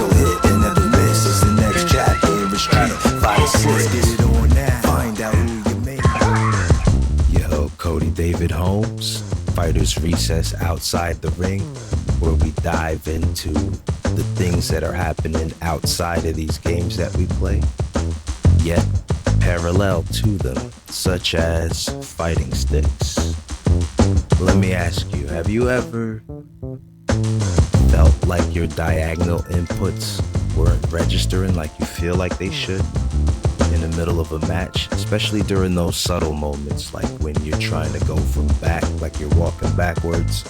pistol hit and never miss. It's the next chapter in the street. Fight six, get it on now. Find out who you make. Yo, Cody David Holmes, Fighters Recess Outside the Ring, where we dive into the things that are happening outside of these games that we play, yet parallel to them, such as fighting sticks. Let me ask you, have you ever felt like your diagonal inputs weren't registering like you feel like they should in the middle of a match, especially during those subtle moments, like when you're trying to go from back, like you're walking backwards,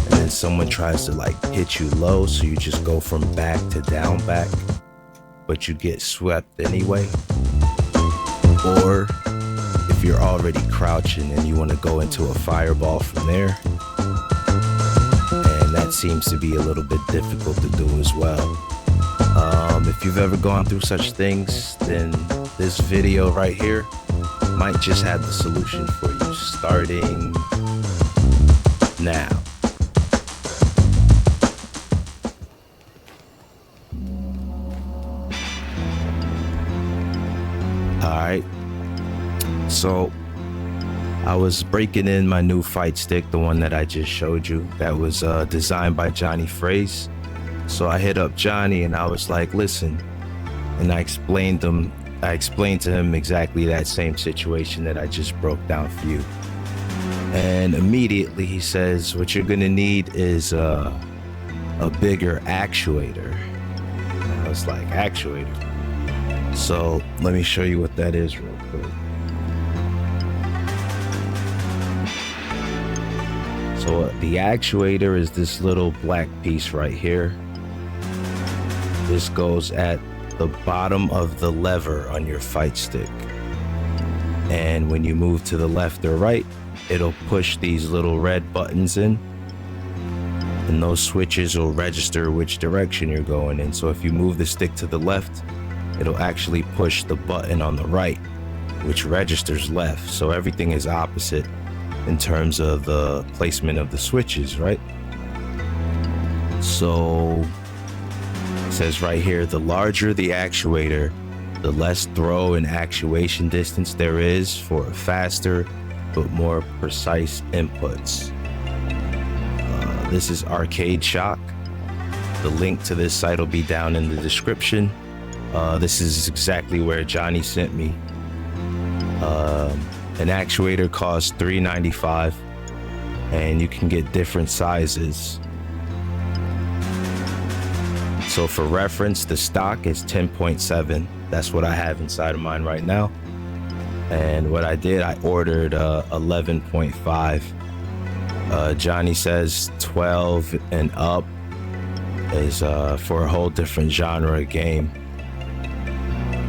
and then someone tries to like hit you low, so you just go from back to down back, but you get swept anyway? Or if you're already crouching and you want to go into a fireball from there, and that seems to be a little bit difficult to do as well. If you've ever gone through such things, then this video right here might just have the solution for you, starting now. Alright, so I was breaking in my new fight stick, the one that I just showed you, that was designed by Johnny Fraze. So I hit up Johnny and I was like, listen, and I explained to him exactly that same situation that I just broke down for you. And immediately he says, what you're gonna need is a bigger actuator. And I was like, actuator? So let me show you what that is real quick. So the actuator is this little black piece right here. This goes at the bottom of the lever on your fight stick. And when you move to the left or right, it'll push these little red buttons in. And those switches will register which direction you're going in. So if you move the stick to the left, it'll actually push the button on the right, which registers left. So everything is opposite in terms of the placement of the switches, right? So it says right here, the larger the actuator, the less throw and actuation distance there is for faster but more precise inputs. This is Arcade Shock. The link to this site will be down in the description. This is exactly where Johnny sent me. An actuator costs $3.95, and you can get different sizes. So for reference, the stock is 10.7. That's what I have inside of mine right now. And what I did, I ordered 11.5. Johnny says 12 and up is for a whole different genre of game.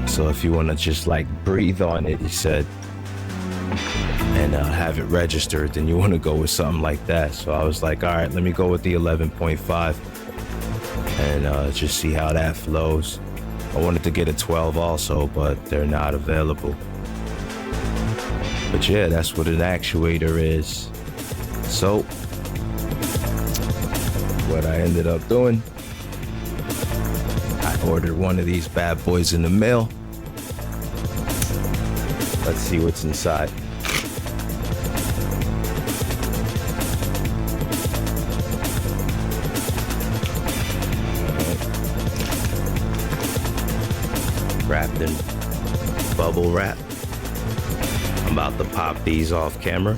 So if you want to just like breathe on it, he said, and have it registered, then you want to go with something like that. So I was like, all right, let me go with the 11.5 and just see how that flows. I wanted to get a 12 also, but they're not available. But yeah, that's what an actuator is. So what I ended up doing, I ordered one of these bad boys in the mail. Let's see what's inside. Wrapped in bubble wrap. I'm about to pop these off camera.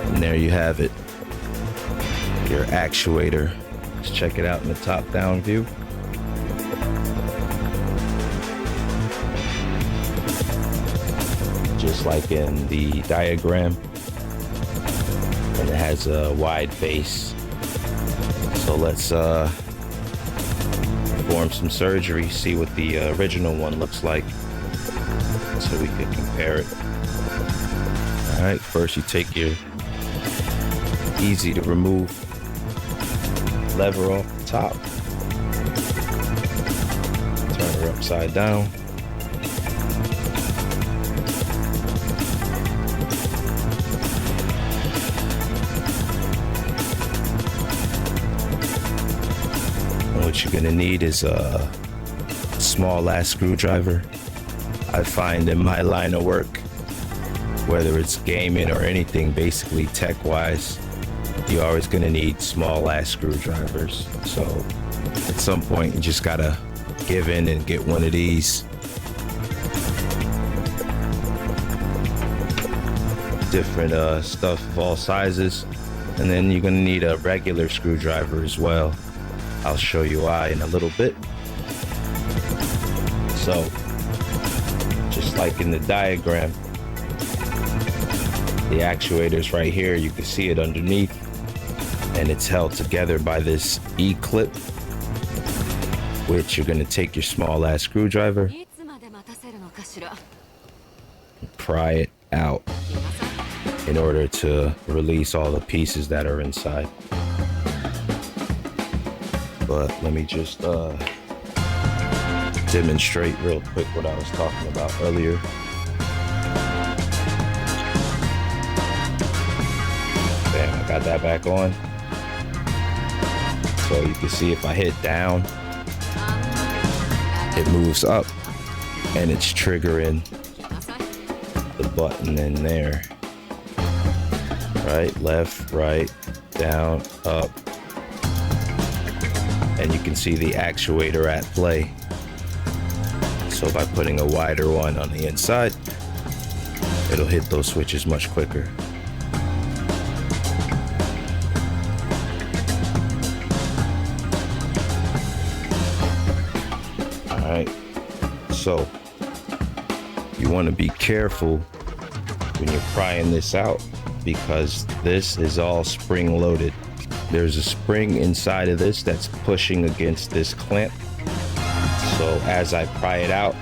And there you have it, your actuator. Let's check it out in the top-down view. Just like in the diagram, and it has a wide base. So let's perform some surgery, see what the original one looks like, so we can compare it. All right, first you take your easy to remove lever off the top, turn her upside down. what you're gonna need is a small ass screwdriver. I find in my line of work, whether it's gaming or anything, basically tech wise, you're always gonna need small ass screwdrivers. So at some point you just gotta give in and get one of these. Different stuff of all sizes. And then you're gonna need a regular screwdriver as well. I'll show you why in a little bit. So, just like in the diagram, the actuator's right here. You can see it underneath, and it's held together by this E-clip, which you're gonna take your small ass screwdriver, pry it out in order to release all the pieces that are inside. But let me just demonstrate real quick what I was talking about earlier. Bam, I got that back on. So you can see if I hit down, it moves up and it's triggering the button in there. Right, left, right, down, up. And you can see the actuator at play. So by putting a wider one on the inside, it'll hit those switches much quicker. All right, so you want to be careful when you're prying this out, because this is all spring loaded. There's a spring inside of this that's pushing against this clamp. So as I pry it out,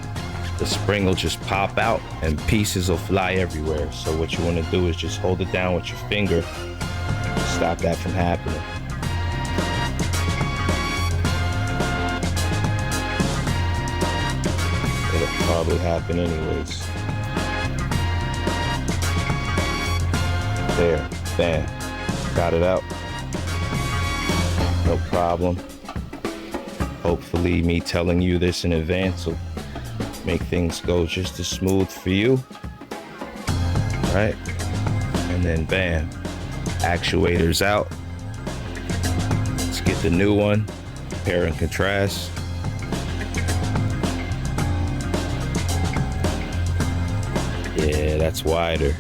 the spring will just pop out and pieces will fly everywhere. So what you want to do is just hold it down with your finger to stop that from happening. It'll probably happen anyways. There, bam, got it out. No problem. Hopefully me telling you this in advance will make things go just as smooth for you. Right? And then bam, actuator's out. Let's get the new one, compare and contrast. Yeah, that's wider.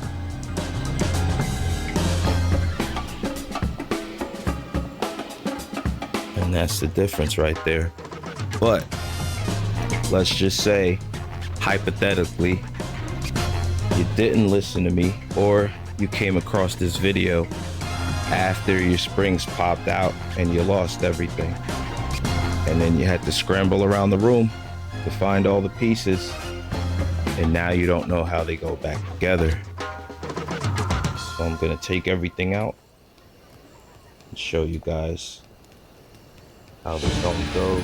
And that's the difference right there. But let's just say, hypothetically, you didn't listen to me, or you came across this video after your springs popped out and you lost everything. And then you had to scramble around the room to find all the pieces, and now you don't know how they go back together. So I'm gonna take everything out and show you guys how this all goes.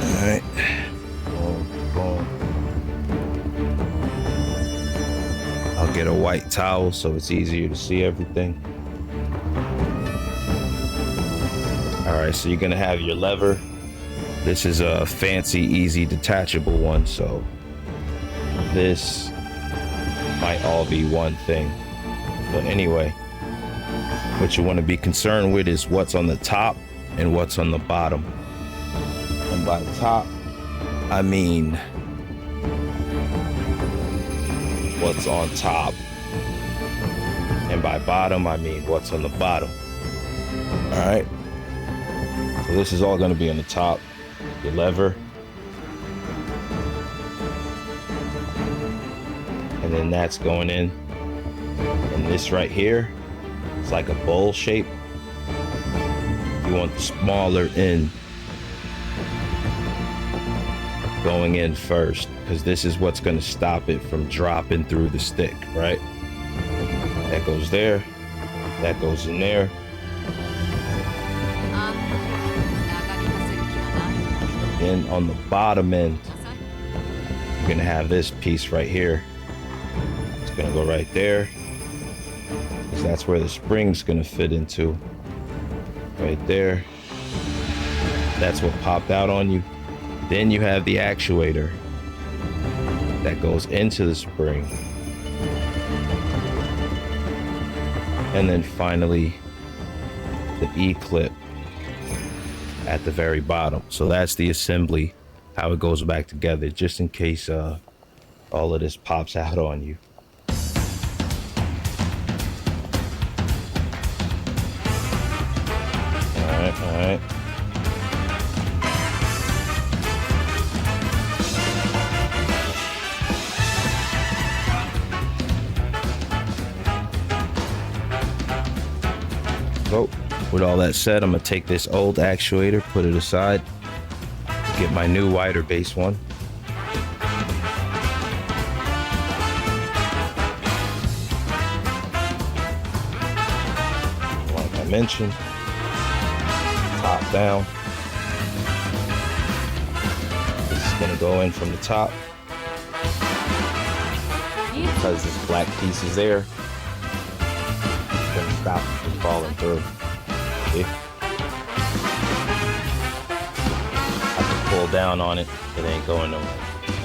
Alright. Boom. I'll get a white towel so it's easier to see everything. Alright, so you're gonna have your lever. This is a fancy, easy, detachable one, so this might all be one thing. But anyway, what you want to be concerned with is what's on the top and what's on the bottom. And by top, I mean what's on top. And by bottom, I mean what's on the bottom. Alright? So this is all going to be on the top. Your lever. And then that's going in. And this right here, it's like a bowl shape. You want the smaller end going in first, because this is what's going to stop it from dropping through the stick, right? That goes there. That goes in there. Then on the bottom end, you're gonna have this piece right here. It's gonna go right there, because that's where the spring's gonna fit into. Right there. That's what popped out on you. Then you have the actuator that goes into the spring. And then finally, the E-clip at the very bottom. So that's the assembly, how it goes back together, just in case all of this pops out on you. All right. So, with all that said, I'm gonna take this old actuator, put it aside, get my new wider base one. Like I mentioned, top down. This is gonna go in from the top. Because this black piece is there, it's gonna stop it from falling through. See? I can pull down on it, it ain't going nowhere,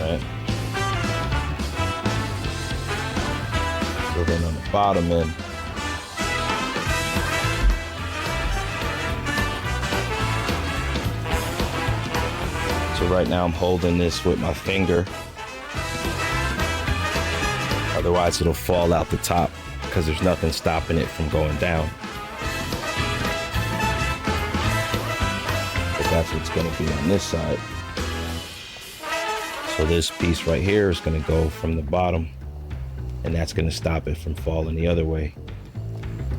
right? So then on the bottom end, so right now I'm holding this with my finger. Otherwise it'll fall out the top because there's nothing stopping it from going down. But that's what's going to be on this side. So this piece right here is going to go from the bottom, and that's going to stop it from falling the other way,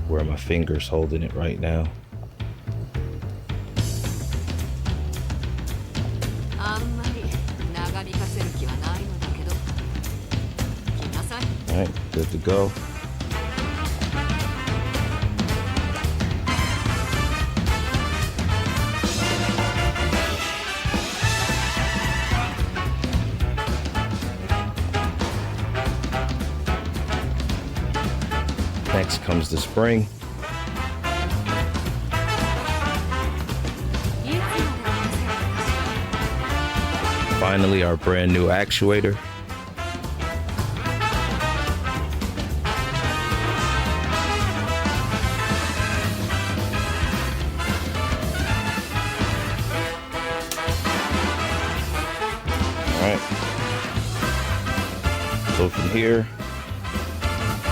where my finger's holding it right now. All right, good to go. Next comes the spring. Finally, our brand new actuator. Alright, so from here,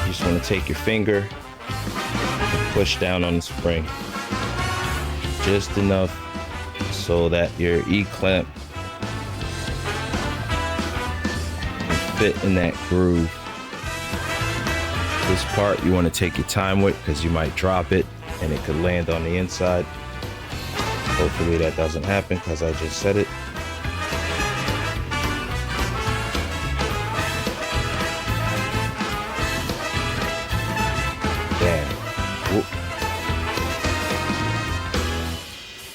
you just want to take your finger and push down on the spring. Just enough so that your E-clamp can fit in that groove. This part you want to take your time with because you might drop it and it could land on the inside. Hopefully that doesn't happen because I just said it. Whoop.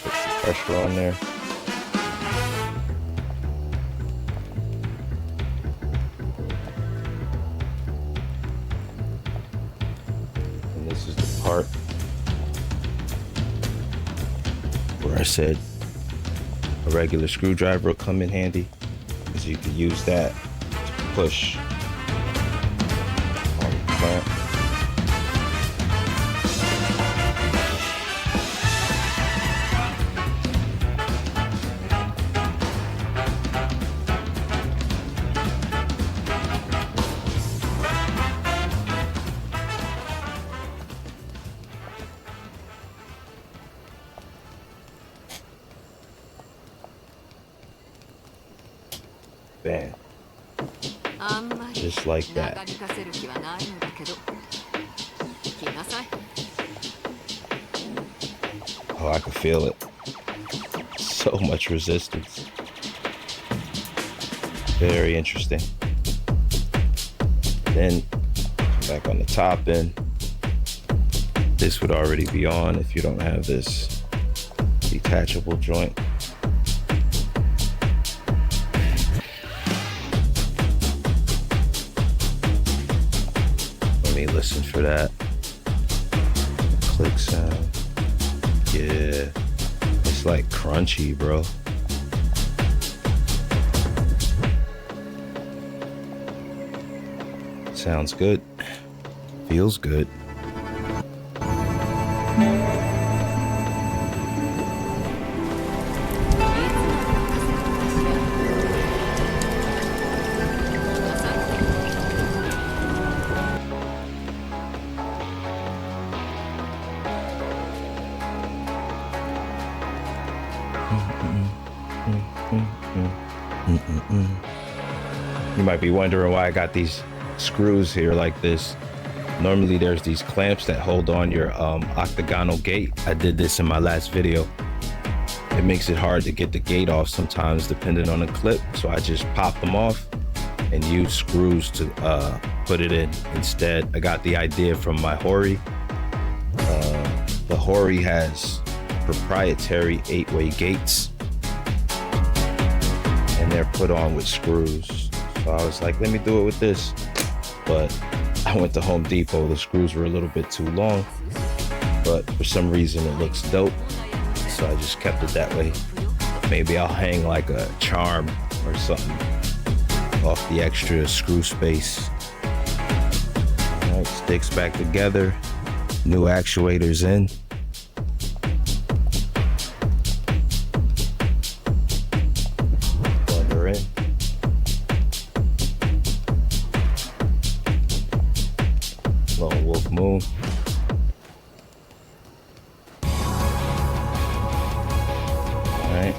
Put some pressure on there. And this is the part where I said a regular screwdriver will come in handy, because you can use that to push on the clamp. Bam. Just like that. Oh, I can feel it. So much resistance. Very interesting. Then come back on the top end. This would already be on if you don't have this detachable joint. me listen for that. Click sound. Yeah. It's like crunchy, bro. Sounds good. Feels good. You might be wondering why I got these screws here like this. Normally there's these clamps that hold on your octagonal gate. I did this in my last video. It makes it hard to get the gate off sometimes depending on the clip, so I just pop them off and use screws to put it in instead. I got the idea from my Hori. The Hori has proprietary 8-way gates and they're put on with screws. So I was like, let me do it with this. But I went to Home Depot. The screws were a little bit too long, but for some reason it looks dope. So I just kept it that way. Maybe I'll hang like a charm or something off the extra screw space. All right, sticks back together. New actuators in. Plug her in. Lone Wolf Moon. Alright.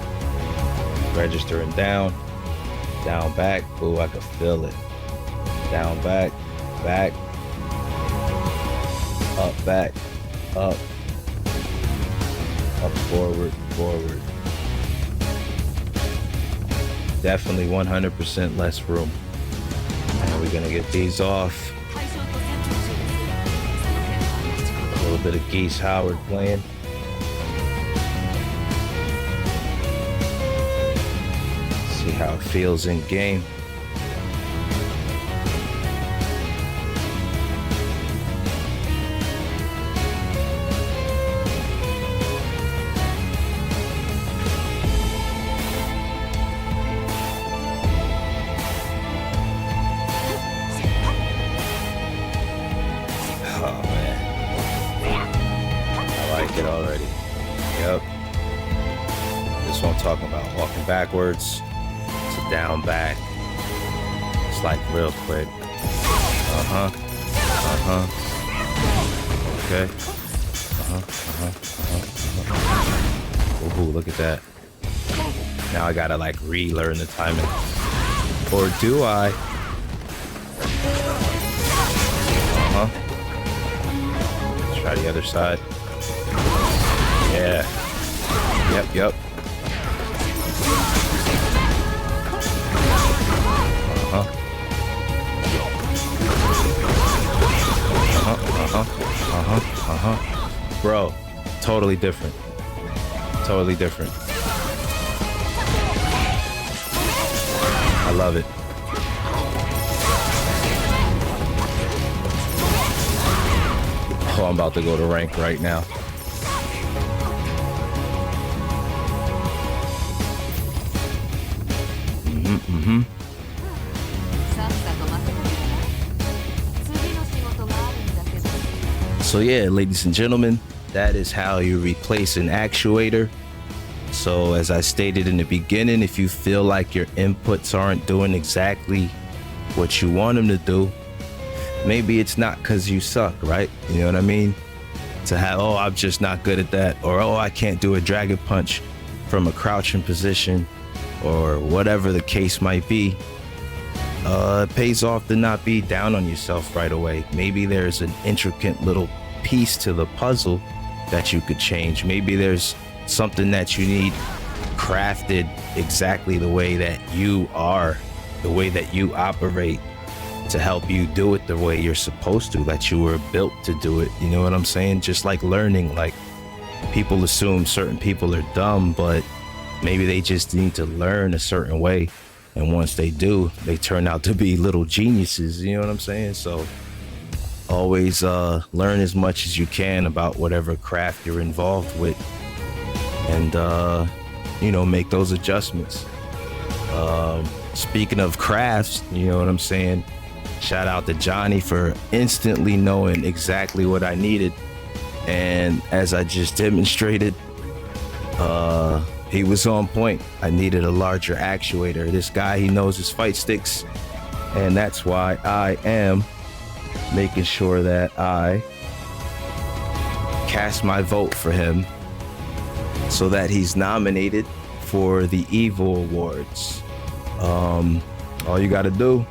Registering down. Down, back. Ooh, I can feel it. Down, back. Back. Up, back. Up. Up, forward, forward. Definitely 100% less room. And we're gonna get these off. A little bit of Geese Howard playing. See how it feels in game. Oh man, I like it already. Yep. This one I'm talking about, walking backwards to down back. It's like real quick. Uh-huh. Uh-huh. Okay. Uh-huh. Ooh, look at that. Now I gotta like relearn the timing. Or do I? Uh-huh. Try the other side. Yeah. Yep, yep. Uh-huh. Uh-huh, uh-huh, uh-huh, uh-huh. Bro, totally different. Totally different. I love it. Oh, I'm about to go to rank right now. So yeah, ladies and gentlemen, that is how you replace an actuator. So as I stated in the beginning, if you feel like your inputs aren't doing exactly what you want them to do, maybe it's not because you suck, right? You know what I mean? To have, oh, I'm just not good at that, or oh, I can't do a dragon punch from a crouching position, or whatever the case might be. It pays off to not be down on yourself right away. Maybe there's an intricate little piece to the puzzle that you could change. Maybe there's something that you need crafted exactly the way that you are, the way that you operate, to help you do it the way you're supposed to, that you were built to do it. You know what I'm saying? Just like learning, like people assume certain people are dumb, but maybe they just need to learn a certain way. And once they do, they turn out to be little geniuses. You know what I'm saying? So always learn as much as you can about whatever craft you're involved with, and make those adjustments. Speaking of crafts, you know what I'm saying? Shout out to Johnny for instantly knowing exactly what I needed. And as I just demonstrated, he was on point. I needed a larger actuator. This guy, he knows his fight sticks. And that's why I am making sure that I cast my vote for him so that he's nominated for the Evo Awards. All you gotta do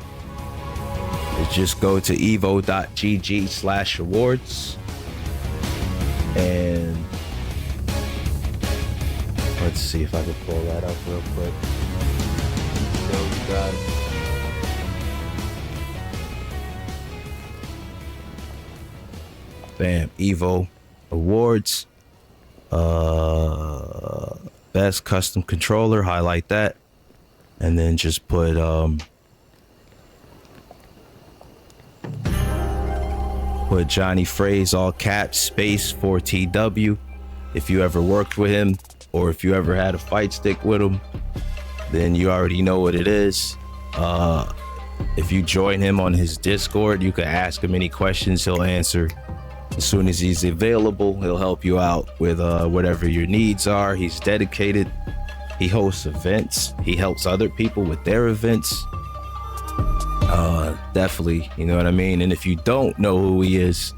is just go to evo.gg/awards and let's see if I can pull that up real quick. So we got bam, Evo Awards, best custom controller, highlight that, and then just put Johnny Phrase, all caps, space 4TW. If you ever worked with him or if you ever had a fight stick with him, then you already know what it is. If you join him on his Discord, you can ask him any questions. He'll answer as soon as he's available. He'll help you out with whatever your needs are. He's dedicated. He hosts events. He helps other people with their events. Definitely, you know what I mean? And if you don't know who he is,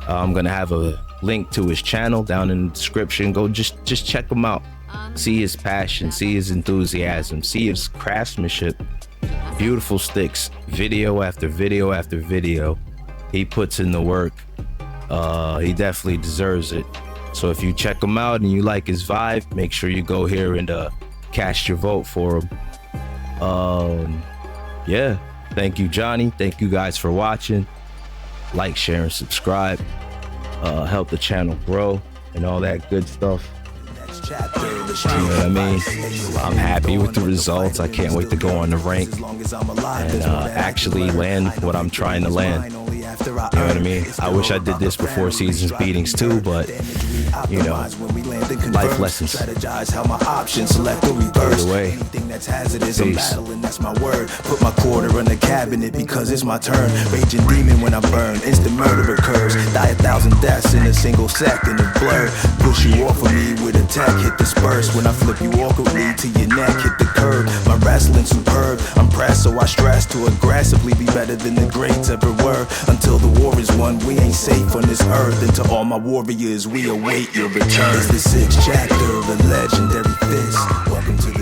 I'm gonna have a link to his channel down in the description. Go just check him out. See his passion, see his enthusiasm, see his craftsmanship. Beautiful sticks, video after video after video. He puts in the work. He definitely deserves it. So if you check him out and you like his vibe, make sure you go here and cast your vote for him. Yeah, thank you, Johnny. Thank you guys for watching. Like, share, and subscribe. Help the channel grow and all that good stuff. You know what I mean? I'm happy with the results. I can't wait to go on the rank and actually land what I'm trying to land. You know what I mean? I wish I did this before seasons beatings too, but you know, life lessons. Either way, peace. That's my word. Put my quarter in the cabinet because it's my turn. Raging demon when I burn. Instant murder occurs. Die 1,000 deaths in a single second of blur. Push you off of me with a tech. Hit disperse when I flip you awkwardly to your neck. Hit the curb. My wrestling superb. I'm pressed, so I stress to aggressively be better than the greats ever were. Until the war is won, we ain't safe on this earth. And to all my warriors, we await your return. It's the 6th chapter of a legendary fist. Welcome to the